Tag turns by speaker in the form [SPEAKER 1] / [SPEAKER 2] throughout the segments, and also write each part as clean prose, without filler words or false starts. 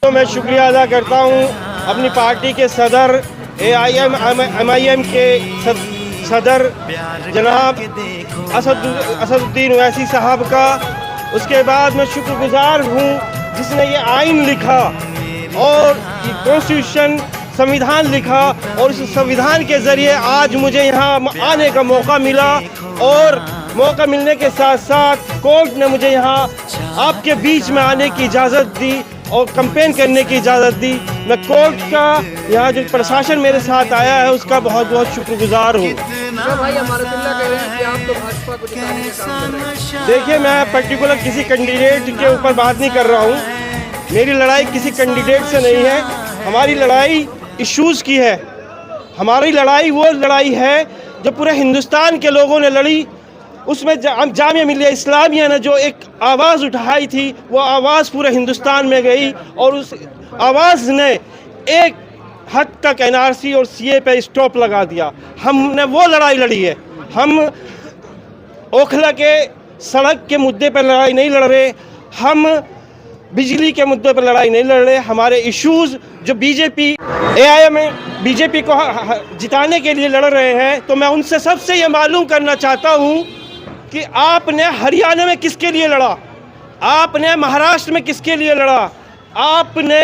[SPEAKER 1] तो मैं शुक्रिया अदा करता हूँ अपनी पार्टी के सदर MIM के सदर जनाब असदुद्दीन ओवैसी साहब का। उसके बाद मैं शुक्रगुजार हूँ जिसने ये आइन लिखा और ये कॉन्स्टिट्यूशन संविधान लिखा, और इस संविधान के ज़रिए आज मुझे यहाँ आने का मौका मिला। और मौका मिलने के साथ साथ कोर्ट ने मुझे यहाँ आपके बीच में आने की इजाज़त दी और कैंपेन करने की इजाज़त दी। मैं कोर्ट का, यहाँ जो प्रशासन मेरे साथ आया है, उसका बहुत बहुत शुक्रगुजार हूँ। देखिए, मैं पर्टिकुलर किसी कैंडिडेट के ऊपर बात नहीं कर रहा हूँ। मेरी लड़ाई किसी कैंडिडेट से नहीं है, हमारी लड़ाई इश्यूज़ की है। हमारी लड़ाई वो लड़ाई है जो पूरे हिंदुस्तान के लोगों ने लड़ी। उसमें जामिया मिलिया इस्लामिया ने जो एक आवाज़ उठाई थी, वो आवाज़ पूरे हिंदुस्तान में गई और उस आवाज़ ने एक हद तक NRC और CA पे स्टॉप लगा दिया। हमने वो लड़ाई लड़ी है। हम ओखला के सड़क के मुद्दे पर लड़ाई नहीं लड़ रहे, हम बिजली के मुद्दे पर लड़ाई नहीं लड़ रहे। हमारे इश्यूज़ जो AIM बीजेपी को जिताने के लिए लड़ रहे हैं, तो मैं उनसे सबसे ये मालूम करना चाहता हूँ कि आपने हरियाणा में किसके लिए लड़ा, आपने महाराष्ट्र में किसके लिए लड़ा, आपने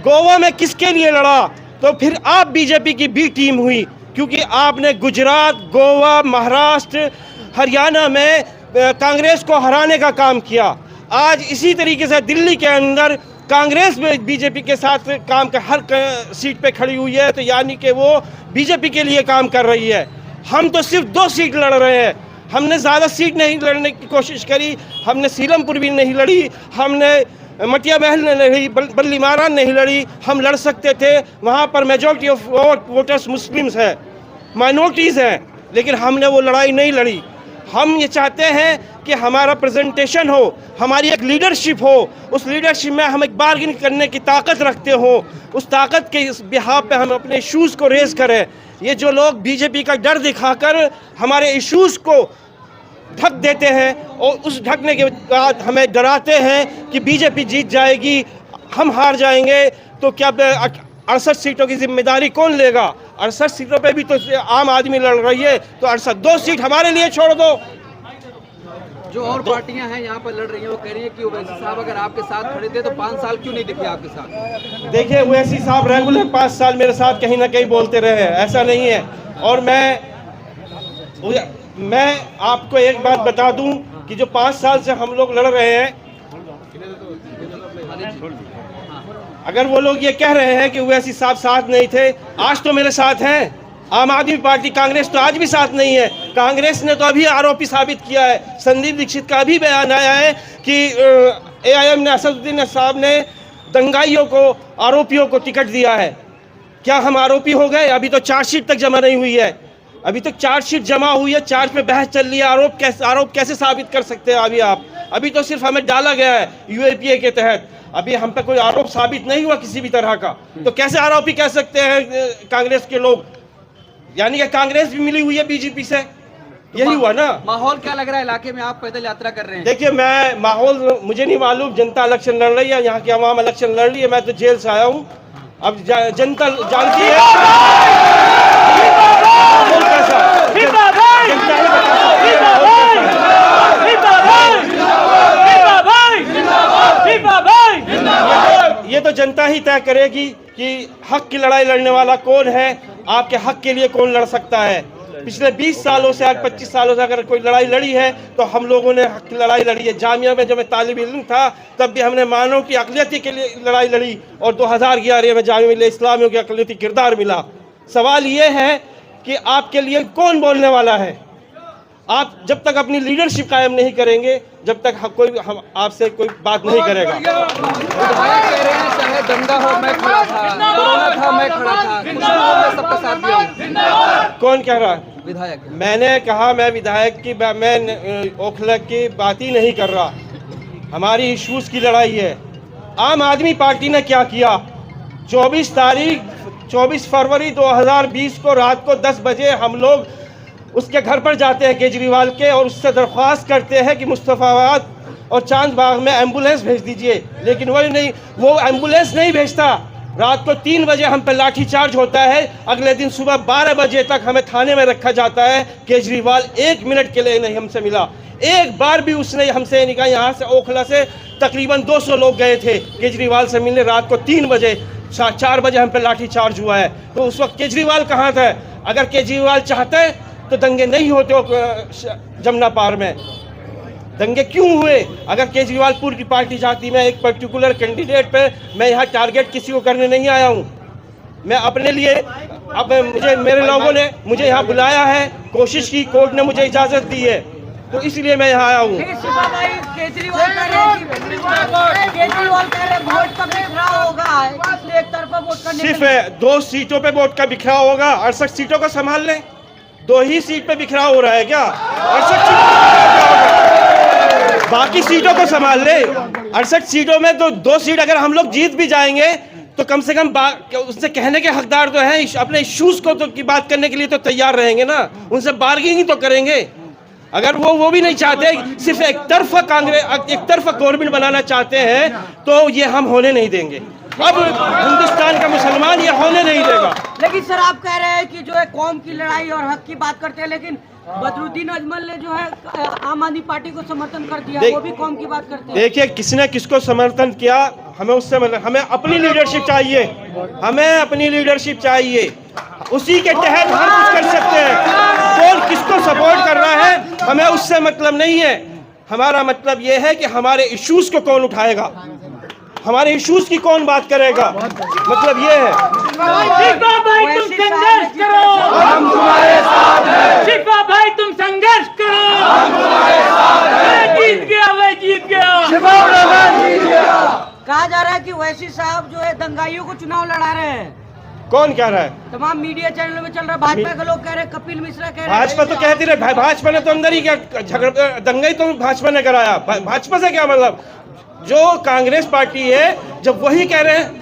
[SPEAKER 1] गोवा में किसके लिए लड़ा। तो फिर आप बीजेपी की बी टीम हुई, क्योंकि आपने गुजरात, गोवा, महाराष्ट्र, हरियाणा में कांग्रेस को हराने का काम किया। आज इसी तरीके से दिल्ली के अंदर कांग्रेस में बीजेपी के साथ काम कर हर सीट पे खड़ी हुई है, तो यानी कि वो बीजेपी के लिए काम कर रही है। हम तो सिर्फ 2 सीट लड़ रहे हैं, हमने ज़्यादा सीट नहीं लड़ने की कोशिश करी। हमने सीलमपुर भी नहीं लड़ी, हमने मटिया महल ने लड़ी, बल्ली मारान नहीं लड़ी। हम लड़ सकते थे, वहाँ पर मेजॉरिटी ऑफ वोटर्स मुस्लिम्स हैं, माइनॉरिटीज़ हैं, लेकिन हमने वो लड़ाई नहीं लड़ी। हम ये चाहते हैं कि हमारा प्रेजेंटेशन हो, हमारी एक लीडरशिप हो, उस लीडरशिप में हम एक बार्गेन करने की ताकत रखते हो, उस ताकत के इस बिहाफ पे हम अपने इश्यूज़ को रेज़ करें। ये जो लोग बीजेपी का डर दिखाकर हमारे इश्यूज़ को ढक देते हैं और उस ढकने के बाद हमें डराते हैं कि बीजेपी जीत जाएगी, हम हार जाएंगे, तो क्या 68 सीटों की जिम्मेदारी कौन लेगा? 68 सीटों पे भी तो आम आदमी लड़ रही है, तो 2 सीट हमारे लिए छोड़ दो।
[SPEAKER 2] जो और पार्टियां हैं यहाँ पर लड़ रही हैं, वो कह रही हैं कि ओवैसी साहब अगर आपके साथ खड़े थे तो 5 साल क्यों नहीं दिखे आपके साथ?
[SPEAKER 1] देखिए, ओवैसी साहब रेगुलर 5 साल मेरे साथ कहीं ना कहीं बोलते रहे हैं, ऐसा नहीं है। और मैं आपको एक बात बता दूं कि जो 5 साल से हम लोग लड़ रहे हैं, अगर वो लोग ये कह रहे हैं कि ओवैसी साहब साथ नहीं थे, आज तो मेरे साथ हैं। आम आदमी पार्टी, कांग्रेस तो आज भी साथ नहीं है। कांग्रेस ने तो अभी आरोपी साबित किया है। संदीप दीक्षित का भी बयान आया है कि AIM ने, असदुद्दीन साहब ने दंगाइयों को, आरोपियों को टिकट दिया है। क्या हम आरोपी हो गए? अभी तो चार्जशीट तक जमा नहीं हुई है, अभी तक चार्जशीट जमा हुई है, चार्ज पे बहस चल रही है। आरोप कैसे साबित कर सकते हैं अभी आप? अभी तो सिर्फ हमें डाला गया है UAPA के तहत, अभी हम पे कोई आरोप साबित नहीं हुआ किसी भी तरह का, तो कैसे आरोपी कह सकते हैं कांग्रेस के लोग? यानी कि कांग्रेस भी मिली हुई है बीजेपी से, यही हुआ ना।
[SPEAKER 2] माहौल क्या लग रहा है इलाके में? आप पैदल यात्रा कर रहे हैं।
[SPEAKER 1] देखिए, मैं माहौल मुझे नहीं मालूम, जनता इलेक्शन लड़ रही है, यहाँ की आवाम इलेक्शन लड़ रही है। मैं तो जेल से आया हूँ, अब जनता जानती है माहौल कैसा। ये तो जनता ही तय करेगी कि हक की लड़ाई लड़ने वाला कौन है, आपके हक के लिए कौन लड़ सकता है। पिछले 20 सालों से, आज 25 सालों से अगर कोई लड़ाई लड़ी है तो हम लोगों ने हक की लड़ाई लड़ी है। जामिया में जब मैं तालिब इल्म था तब भी हमने मानव की अक़लियती के लिए लड़ाई लड़ी, और 2011 में जामिया मिलिया इस्लामिया की अक़लियती किरदार मिला। सवाल ये है कि आपके लिए कौन बोलने वाला है? आप जब तक अपनी लीडरशिप कायम नहीं करेंगे, जब तक हम आपसे कोई बात नहीं करेगा।
[SPEAKER 2] चाहे दंगा हो मैं खड़ा था, कोरोना था मैं खड़ा था, सबका साथ दिया।
[SPEAKER 1] कौन कह रहा है?
[SPEAKER 2] विधायक। मैंने
[SPEAKER 1] कहा मैं विधायक की, मैं ओखला की बात ही नहीं कर रहा। हमारी इश्यूज़ की लड़ाई है। आम आदमी पार्टी ने क्या किया? 24 फरवरी 2020 को रात को 10 बजे हम लोग उसके घर पर जाते हैं केजरीवाल के, और उससे दरख्वास्त करते हैं कि मुस्तफ़ाबाद और चांद बाग में एम्बुलेंस भेज दीजिए, लेकिन वो नहीं, वो एम्बुलेंस नहीं भेजता। रात को 3 बजे हम पे लाठीचार्ज होता है, अगले दिन सुबह 12 बजे तक हमें थाने में रखा जाता है। केजरीवाल 1 मिनट के लिए नहीं हमसे मिला, एक बार भी उसने हमसे नहीं कहा। यहाँ से ओखला से तकरीबन 200 लोग गए थे केजरीवाल से मिलने, रात को 3 बजे 4 बजे हम पे लाठीचार्ज हुआ है। तो उस वक्त केजरीवाल कहाँ था? अगर केजरीवाल चाहते तो दंगे नहीं होते जमुना पार में। दंगे क्यों हुए? अगर केजरीवाल पूरी पार्टी चाहती, मैं एक पर्टिकुलर कैंडिडेट पे, मैं यहाँ टारगेट किसी को करने नहीं आया हूँ। मैं अपने लिए, अब मुझे मेरे लोगों ने मुझे यहाँ बुलाया है, कोशिश की, कोर्ट ने मुझे इजाज़त दी है, तो इसलिए मैं यहाँ आया हूँ।
[SPEAKER 3] केजरीवाल कह रहे वोट का बिखराव होगा, इसलिए एक तरफा वोट करने
[SPEAKER 1] सिर्फ 2 सीटों पे वोट का बिखराव होगा। 68 सीटों को संभाल लें। 2 ही सीट पे बिखराव हो रहा है क्या? 68 बाकी सीटों को संभाल ले। 68 सीटों में तो 2 सीट अगर हम लोग जीत भी जाएंगे तो कम से कम उससे कहने के हकदार तो हैं, अपने इश्यूज को तो की बात करने के लिए तो तैयार रहेंगे ना, उनसे बार्गेनिंग तो करेंगे। अगर वो भी नहीं चाहते, सिर्फ एक तरफा गवर्नमेंट बनाना चाहते हैं, तो ये हम होने नहीं देंगे। अब हिंदुस्तान का मुसलमान ये होने नहीं देगा।
[SPEAKER 3] लेकिन सर आप कह रहे हैं कि जो है कौम की लड़ाई और हक की बात करते हैं, लेकिन बदरुद्दीन अजमल ने जो है आम आदमी पार्टी को समर्थन कर दिया, वो भी कौम की बात करते हैं।
[SPEAKER 1] देखिए, किसने किसको समर्थन किया, हमें उससे मतलब, हमें अपनी लीडरशिप चाहिए, हमें अपनी लीडरशिप चाहिए, उसी के तहत हम कुछ कर सकते हैं। कौन किसको सपोर्ट कर रहा है हमें उससे मतलब नहीं है। हमारा मतलब ये है कि हमारे इश्यूज को कौन उठाएगा, हमारे इश्यूज की कौन बात करेगा, मतलब ये है।
[SPEAKER 4] शिफा भाई तुम संघर्ष करो, हम तुम्हारे साथ हैं। शिफा भाई तुम संघर्ष करो, हम तुम्हारे साथ हैं। जीत गया, वह जीत गया, शिफा जीत गया।
[SPEAKER 3] कहा जा रहा है कि ओवैसी साहब जो है दंगाइयों को चुनाव लड़ा रहे हैं।
[SPEAKER 1] कौन कह रहा है?
[SPEAKER 3] तमाम मीडिया चैनलों में चल रहा है, भाजपा के लोग कह रहे हैं, कपिल मिश्रा कह रहे हैं।
[SPEAKER 1] भाजपा तो कहती रहे, भाजपा ने तो अंदर ही क्या झगड़ा, दंगा ही तो भाजपा ने कराया। भाजपा से क्या मतलब? जो कांग्रेस पार्टी है, जब वही कह रहे हैं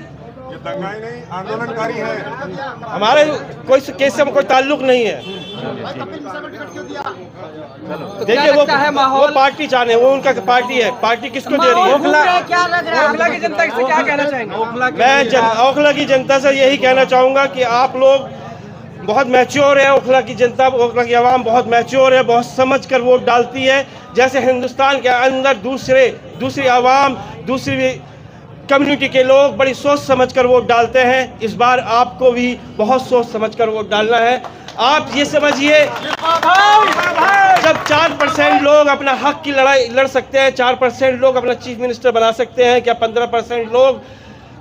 [SPEAKER 5] ये दंगाई नहीं, आंदोलनकारी है,
[SPEAKER 1] हमारे कोई केस से कोई ताल्लुक नहीं है। देखिए वो पार्टी जाने, वो उनका पार्टी है, पार्टी किसको दे रही है?
[SPEAKER 3] क्या लग रहा है?
[SPEAKER 2] ओखला की जनता से क्या कहना चाहेंगे?
[SPEAKER 1] मैं ओखला की जनता से यही कहना चाहूँगा कि आप लोग बहुत मैच्योर है। ओखला की जनता, ओखला की आवाम बहुत मैच्योर है, बहुत समझ कर वोट डालती है। जैसे हिंदुस्तान के अंदर दूसरी आवाम, दूसरी कम्युनिटी के लोग बड़ी सोच समझ कर वोट डालते हैं, इस बार आपको भी बहुत सोच समझ कर वोट डालना है। आप ये समझिए, जब 4% लोग अपना हक की लड़ाई लड़ सकते हैं, 4% लोग अपना चीफ मिनिस्टर बना सकते हैं, क्या 15% लोग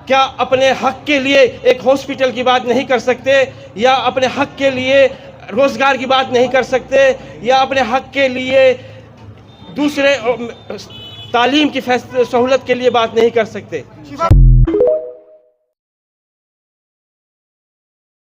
[SPEAKER 1] क्या अपने हक के लिए एक हॉस्पिटल की बात नहीं कर सकते, या अपने हक के लिए रोजगार की बात नहीं कर सकते, या अपने हक के लिए दूसरे तालीम की सहूलत के लिए बात नहीं कर सकते?